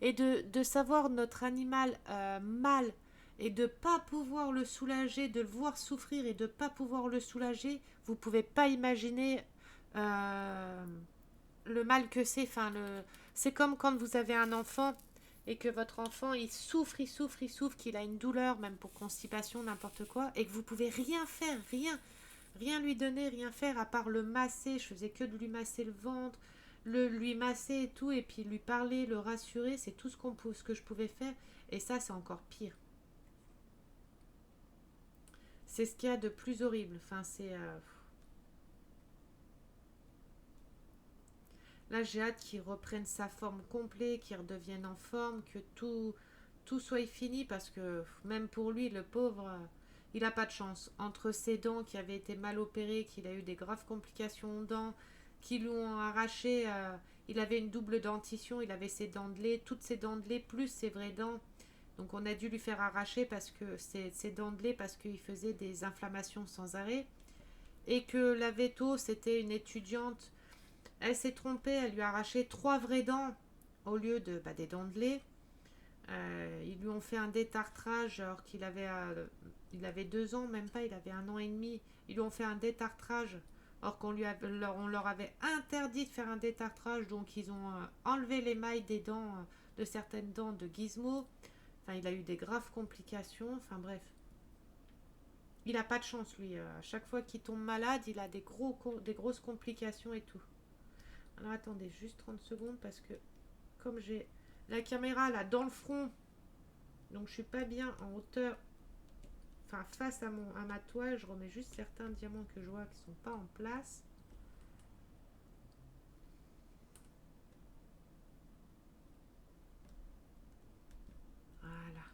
Et de savoir notre animal mal et de pas pouvoir le soulager, de le voir souffrir et de pas pouvoir le soulager, vous pouvez pas imaginer euh, le mal que c'est. Enfin, c'est comme quand vous avez un enfant et que votre enfant il souffre, il souffre, il souffre, qu'il a une douleur, même pour constipation, n'importe quoi, et que vous pouvez rien faire, rien lui donner, rien faire à part le masser. Je faisais que de lui masser le ventre, lui masser et tout, et puis lui parler, le rassurer, c'est tout ce que je pouvais faire. Et ça, c'est encore pire. C'est ce qu'il y a de plus horrible. Enfin, c'est là, j'ai hâte qu'il reprenne sa forme complète, qu'il redevienne en forme, que tout soit fini parce que même pour lui, le pauvre, il n'a pas de chance. Entre ses dents qui avaient été mal opérées, qu'il a eu des graves complications aux dents, qui lui ont arraché, il avait une double dentition, il avait ses dents de lait, toutes ses dents de lait plus ses vraies dents. Donc on a dû lui faire arracher parce que ses dents de lait parce qu'il faisait des inflammations sans arrêt. Et que la veto, c'était une étudiante, elle s'est trompée, elle lui a arraché 3 vraies dents au lieu des dents de lait. Ils lui ont fait un détartrage alors qu'il avait, il avait 2 ans, même pas, il avait 1 an et demi. Ils lui ont fait un détartrage alors on leur avait interdit de faire un détartrage, donc ils ont enlevé les mailles des dents, de certaines dents de Gizmo. Enfin, il a eu des graves complications. Enfin bref, il n'a pas de chance lui. À chaque fois qu'il tombe malade, il a des grosses complications et tout. Alors attendez juste 30 secondes parce que comme j'ai la caméra là dans le front, donc je suis pas bien en hauteur, enfin face à ma toile, je remets juste certains diamants que je vois qui sont pas en place. Voilà.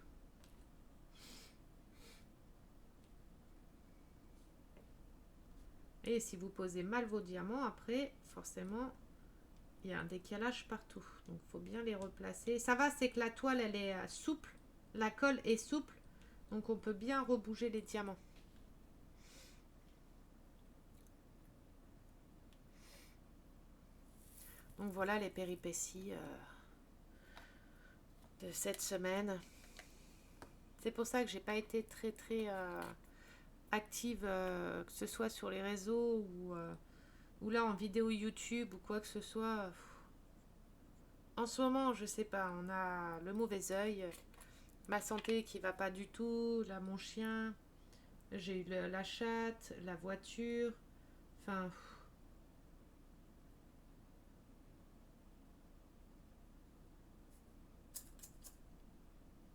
Et si vous posez mal vos diamants, après, forcément, il y a un décalage partout. Donc, il faut bien les replacer. Ça va, c'est que la toile, elle est souple. La colle est souple. Donc, on peut bien rebouger les diamants. Donc, voilà les péripéties de cette semaine. C'est pour ça que j'ai pas été très, très active, que ce soit sur les réseaux ou là en vidéo YouTube ou quoi que ce soit. En ce moment, je sais pas, on a le mauvais œil, ma santé qui va pas du tout, là mon chien, j'ai eu la chatte, la voiture, enfin,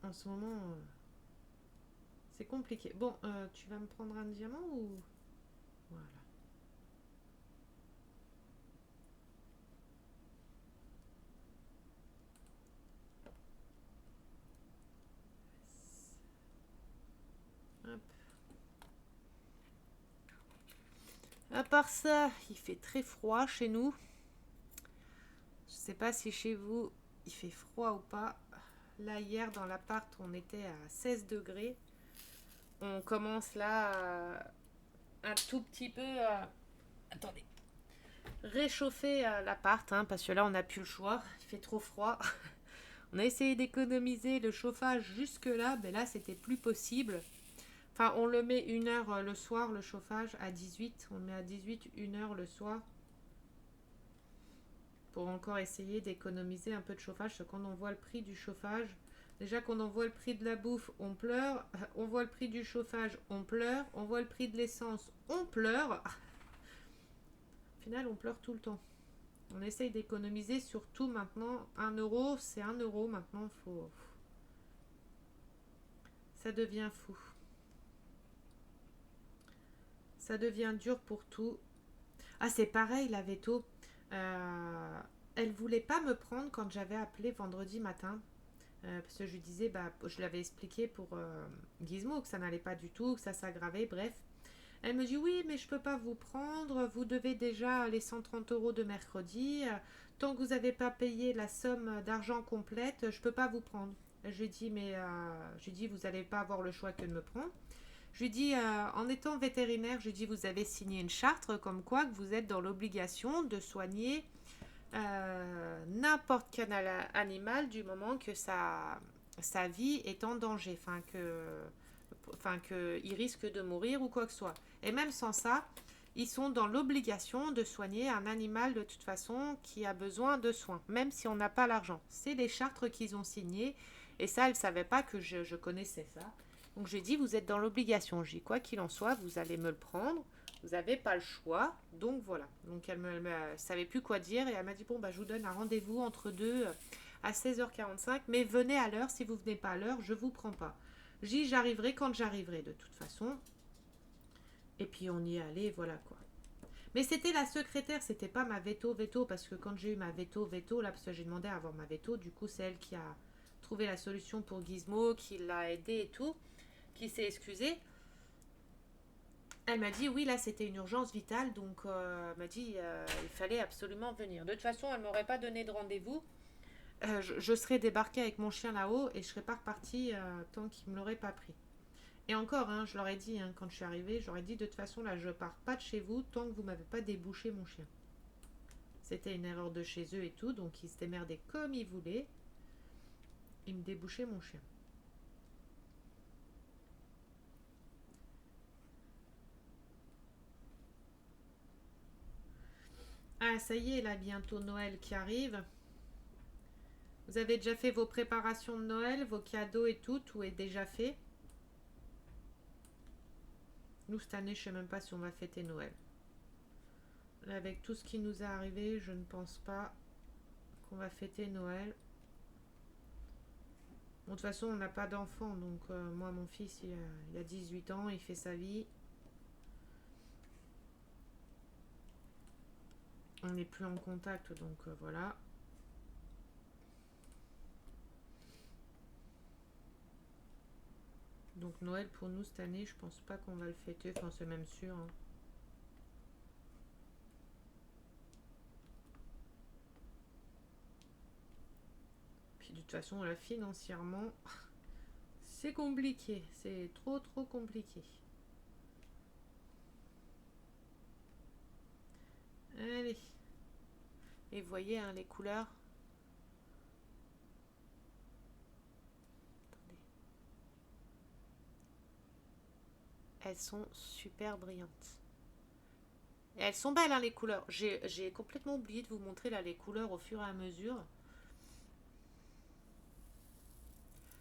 en ce moment, c'est compliqué. Bon, tu vas me prendre un diamant ou... Voilà. Hop. À part ça, il fait très froid chez nous. Je sais pas si chez vous, il fait froid ou pas. Là, hier, dans l'appart, on était à 16 degrés. On commence là un tout petit peu à... Attendez. Réchauffer l'appart, hein, parce que là, on n'a plus le choix. Il fait trop froid. On a essayé d'économiser le chauffage jusque-là, mais là, c'était plus possible. Enfin, on le met 1 heure le soir, le chauffage, à 18. On le met à 18, 1 heure le soir. Pour encore essayer d'économiser un peu de chauffage. Parce que quand on voit le prix du chauffage, déjà quand on voit le prix de la bouffe, on pleure. On voit le prix du chauffage, on pleure. On voit le prix de l'essence, on pleure. Au final, on pleure tout le temps. On essaye d'économiser surtout maintenant. 1 euro, c'est 1 euro maintenant. Ça devient fou. Ça devient dur pour tout. Ah, c'est pareil, la veto. Elle voulait pas me prendre quand j'avais appelé vendredi matin. Parce que je lui disais, bah, je l'avais expliqué pour Gizmo que ça n'allait pas du tout, que ça s'aggravait, bref. Elle me dit, oui, mais je peux pas vous prendre, vous devez déjà les 130 euros de mercredi. Tant que vous n'avez pas payé la somme d'argent complète, je peux pas vous prendre. Je lui ai dit, mais je lui ai dit, vous n'allez pas avoir le choix que de me prendre. Je lui dis, en étant vétérinaire, je lui dis, vous avez signé une charte comme quoi que vous êtes dans l'obligation de soigner n'importe quel animal du moment que sa vie est en danger, enfin qu'il risque de mourir ou quoi que ce soit. Et même sans ça, ils sont dans l'obligation de soigner un animal de toute façon qui a besoin de soins, même si on n'a pas l'argent. C'est des chartes qu'ils ont signées et ça, elle ne savait pas que je connaissais ça. Donc j'ai dit, vous êtes dans l'obligation. J'ai dit, quoi qu'il en soit, vous allez me le prendre. Vous n'avez pas le choix. Donc voilà. Donc elle ne savait plus quoi dire et elle m'a dit, bon, bah, je vous donne un rendez-vous entre deux à 16h45. Mais venez à l'heure. Si vous ne venez pas à l'heure, je ne vous prends pas. J'ai dit, j'arriverai quand j'arriverai de toute façon. Et puis on y est allé, voilà quoi. Mais c'était la secrétaire, c'était pas ma veto, parce que quand j'ai eu ma veto, là, parce que j'ai demandé à avoir ma veto, du coup c'est elle qui a trouvé la solution pour Gizmo, qui l'a aidé et tout, qui s'est excusée. Elle m'a dit oui, là c'était une urgence vitale, donc elle m'a dit il fallait absolument venir. De toute façon, elle m'aurait pas donné de rendez-vous. Je serais débarquée avec mon chien là-haut et je serais pas repartie tant qu'il me l'aurait pas pris. Et encore, hein, je leur ai dit, hein, quand je suis arrivée, j'aurais dit de toute façon là je pars pas de chez vous tant que vous m'avez pas débouché mon chien. C'était une erreur de chez eux et tout, donc ils se démerdaient comme ils voulaient. Il me débouchait mon chien. Ah, ça y est, là, bientôt Noël qui arrive. Vous avez déjà fait vos préparations de Noël, vos cadeaux et tout est déjà fait? Nous, cette année, je sais même pas si on va fêter Noël. Là, avec tout ce qui nous est arrivé, je ne pense pas qu'on va fêter Noël. Bon, de toute façon, on n'a pas d'enfant, donc moi, mon fils, il a 18 ans, il fait sa vie. On n'est plus en contact, donc voilà. Donc Noël, pour nous, cette année, je pense pas qu'on va le fêter, enfin, c'est même sûr, hein. Puis de toute façon, là, financièrement, c'est compliqué, c'est trop compliqué. Allez. Et vous voyez, hein, les couleurs. Attendez. Elles sont super brillantes. Et elles sont belles, hein, les couleurs. J'ai complètement oublié de vous montrer là les couleurs au fur et à mesure.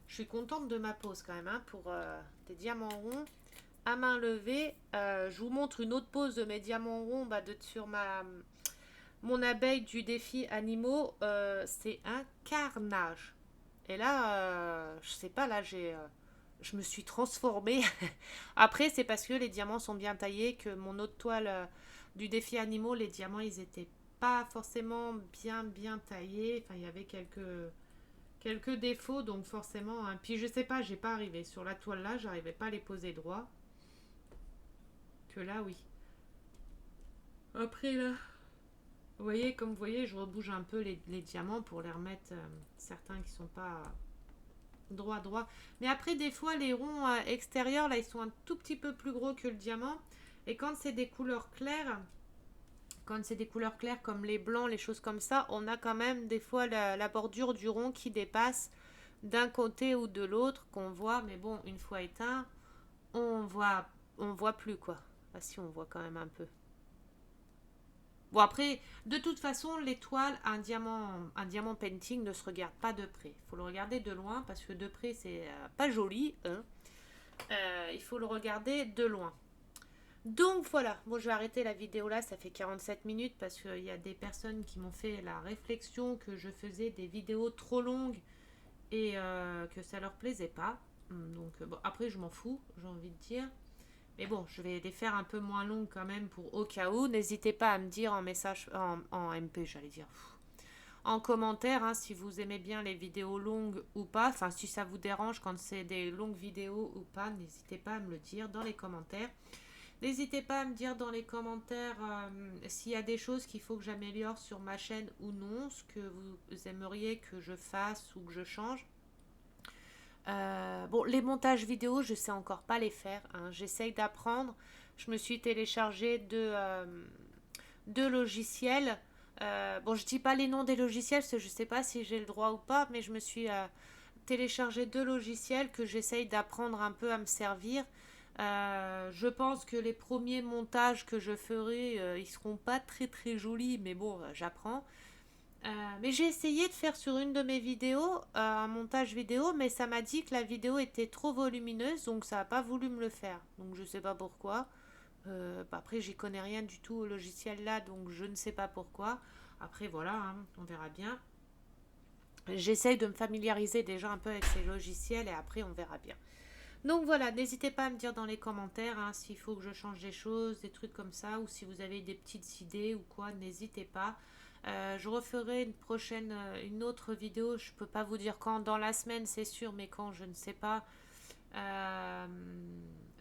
Je suis contente de ma pose quand même, hein, pour des diamants ronds à main levée. Je vous montre une autre pose de mes diamants ronds sur mon abeille du défi animaux. C'est un carnage. Et là, je sais pas, là je me suis transformée. Après, c'est parce que les diamants sont bien taillés que mon autre toile du défi animaux, les diamants, ils étaient pas forcément bien taillés. Enfin, il y avait quelques défauts, donc forcément, hein. Puis je sais pas, j'ai pas arrivé. Sur la toile là, j'arrivais pas à les poser droit. Que là, oui. Après là, vous voyez, comme vous voyez, je rebouge un peu les diamants pour les remettre, certains qui sont pas droit. Mais après, des fois, les ronds extérieurs, là, ils sont un tout petit peu plus gros que le diamant. Et quand c'est des couleurs claires comme les blancs, les choses comme ça, on a quand même des fois la bordure du rond qui dépasse d'un côté ou de l'autre qu'on voit. Mais bon, une fois éteint, on voit plus quoi. Ah si, on voit quand même un peu. Bon après, de toute façon, l'étoile, un diamant painting ne se regarde pas de près. Il faut le regarder de loin parce que de près c'est pas joli, hein. Il faut le regarder de loin. Donc voilà, bon je vais arrêter la vidéo là, ça fait 47 minutes parce qu'il y a des personnes qui m'ont fait la réflexion que je faisais des vidéos trop longues et que ça leur plaisait pas. Donc bon, après je m'en fous, j'ai envie de dire. Mais bon, je vais les faire un peu moins longues quand même pour au cas où. N'hésitez pas à me dire en message, en MP, j'allais dire, en commentaire, hein, si vous aimez bien les vidéos longues ou pas. Enfin, si ça vous dérange quand c'est des longues vidéos ou pas, n'hésitez pas à me le dire dans les commentaires. N'hésitez pas à me dire dans les commentaires s'il y a des choses qu'il faut que j'améliore sur ma chaîne ou non, ce que vous aimeriez que je fasse ou que je change. Bon, les montages vidéo, je sais encore pas les faire, hein. J'essaye d'apprendre. Je me suis téléchargé deux logiciels. Bon, je dis pas les noms des logiciels parce que je sais pas si j'ai le droit ou pas, mais je me suis téléchargé deux logiciels que j'essaye d'apprendre un peu à me servir. Je pense que les premiers montages que je ferai, ils seront pas très jolis, mais bon, j'apprends. Mais j'ai essayé de faire sur une de mes vidéos un montage vidéo, mais ça m'a dit que la vidéo était trop volumineuse, donc ça n'a pas voulu me le faire. Donc je sais pas pourquoi. Après, j'y connais rien du tout au logiciel là, donc je ne sais pas pourquoi. Après, voilà, hein, on verra bien. J'essaye de me familiariser déjà un peu avec ces logiciels et après on verra bien. Donc voilà, n'hésitez pas à me dire dans les commentaires hein, s'il faut que je change des choses, des trucs comme ça, ou si vous avez des petites idées ou quoi, n'hésitez pas. Je referai une autre vidéo, je peux pas vous dire quand, dans la semaine c'est sûr, mais quand je ne sais pas, euh,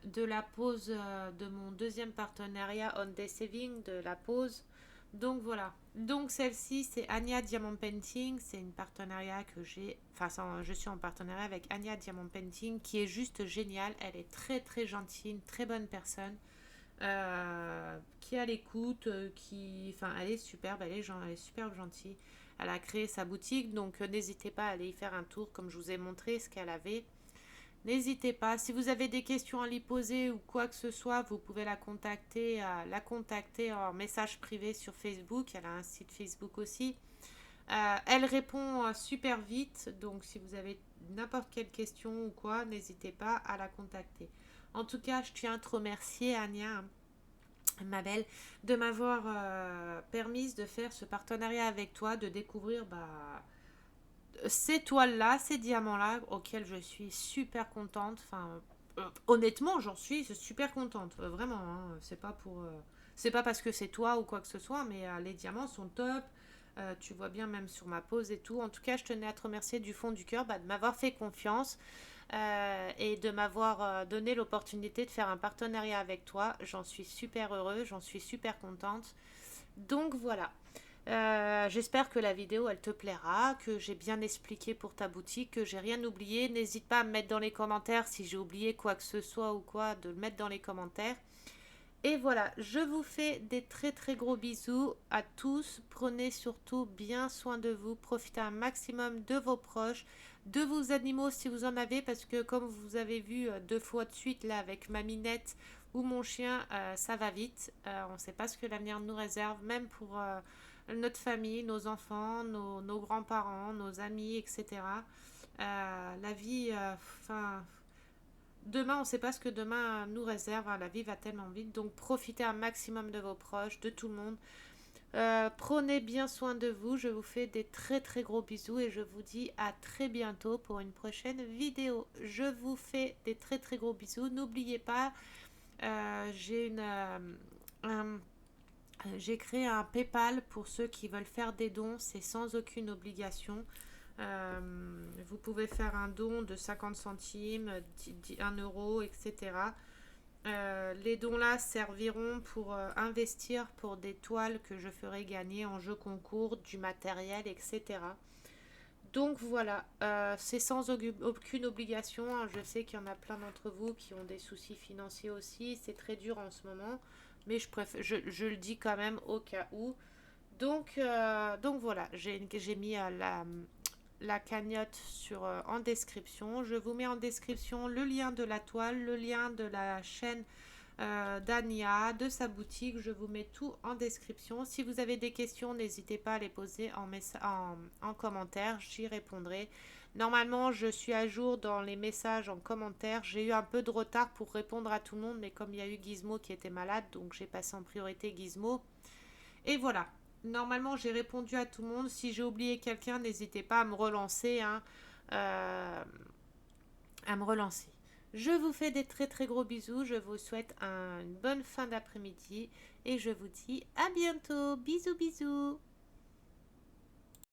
de la pause de mon deuxième partenariat On Day Saving, de la pause. Donc voilà. Donc celle-ci, c'est Anya Diamond Painting. C'est une partenariat que j'ai. Enfin, je suis en partenariat avec Anya Diamond Painting qui est juste géniale. Elle est très gentille, une très bonne personne. Qui est à l'écoute, enfin, elle est superbe, elle est super gentille. Elle a créé sa boutique, donc n'hésitez pas à aller y faire un tour comme je vous ai montré ce qu'elle avait. N'hésitez pas. Si vous avez des questions à lui poser ou quoi que ce soit, vous pouvez la contacter en message privé sur Facebook. Elle a un site Facebook aussi. Elle répond super vite, donc si vous avez n'importe quelle question ou quoi, n'hésitez pas à la contacter. En tout cas, je tiens à te remercier, Ania, ma belle, de m'avoir permis de faire ce partenariat avec toi, de découvrir ces toiles-là, ces diamants-là, auxquels je suis super contente. Enfin, honnêtement, j'en suis super contente, vraiment. Hein. C'est pas parce que c'est toi ou quoi que ce soit, mais les diamants sont top. Tu vois bien même sur ma pose et tout. En tout cas, je tenais à te remercier du fond du cœur de m'avoir fait confiance et de m'avoir donné l'opportunité de faire un partenariat avec toi. J'en suis super heureuse, j'en suis super contente. Donc voilà. J'espère que la vidéo elle te plaira, que j'ai bien expliqué pour ta boutique, que j'ai rien oublié. N'hésite pas à me mettre dans les commentaires si j'ai oublié quoi que ce soit ou quoi, de le mettre dans les commentaires. Et voilà, je vous fais des très très gros bisous à tous. Prenez surtout bien soin de vous. Profitez un maximum de vos proches, de vos animaux si vous en avez. Parce que comme vous avez vu 2 fois de suite là avec ma minette ou mon chien, ça va vite. On ne sait pas ce que l'avenir nous réserve, même pour notre famille, nos enfants, nos grands-parents, nos amis, etc. La vie, enfin... Demain, on ne sait pas ce que demain nous réserve. Hein. La vie va tellement vite. Donc, profitez un maximum de vos proches, de tout le monde. Prenez bien soin de vous. Je vous fais des très très gros bisous et je vous dis à très bientôt pour une prochaine vidéo. Je vous fais des très très gros bisous. N'oubliez pas, j'ai j'ai créé un PayPal pour ceux qui veulent faire des dons. C'est sans aucune obligation. Vous pouvez faire un don de 50 centimes, 1 euro, etc. Les dons là serviront pour investir pour des toiles que je ferai gagner en jeu concours, du matériel, etc. Donc voilà, c'est sans aucune obligation. Hein. Je sais qu'il y en a plein d'entre vous qui ont des soucis financiers aussi. C'est très dur en ce moment, mais je le dis quand même au cas où. Donc voilà, j'ai mis la cagnotte en description. Je vous mets en description le lien de la toile, le lien de la chaîne d'Ania, de sa boutique. Je vous mets tout en description. Si vous avez des questions, n'hésitez pas à les poser en commentaire. J'y répondrai. Normalement, je suis à jour dans les messages en commentaire. J'ai eu un peu de retard pour répondre à tout le monde, mais comme il y a eu Gizmo qui était malade, donc j'ai passé en priorité Gizmo. Et voilà. Normalement, j'ai répondu à tout le monde. Si j'ai oublié quelqu'un, n'hésitez pas à me relancer. Hein, à me relancer. Je vous fais des très très gros bisous. Je vous souhaite une bonne fin d'après-midi. Et je vous dis à bientôt. Bisous bisous.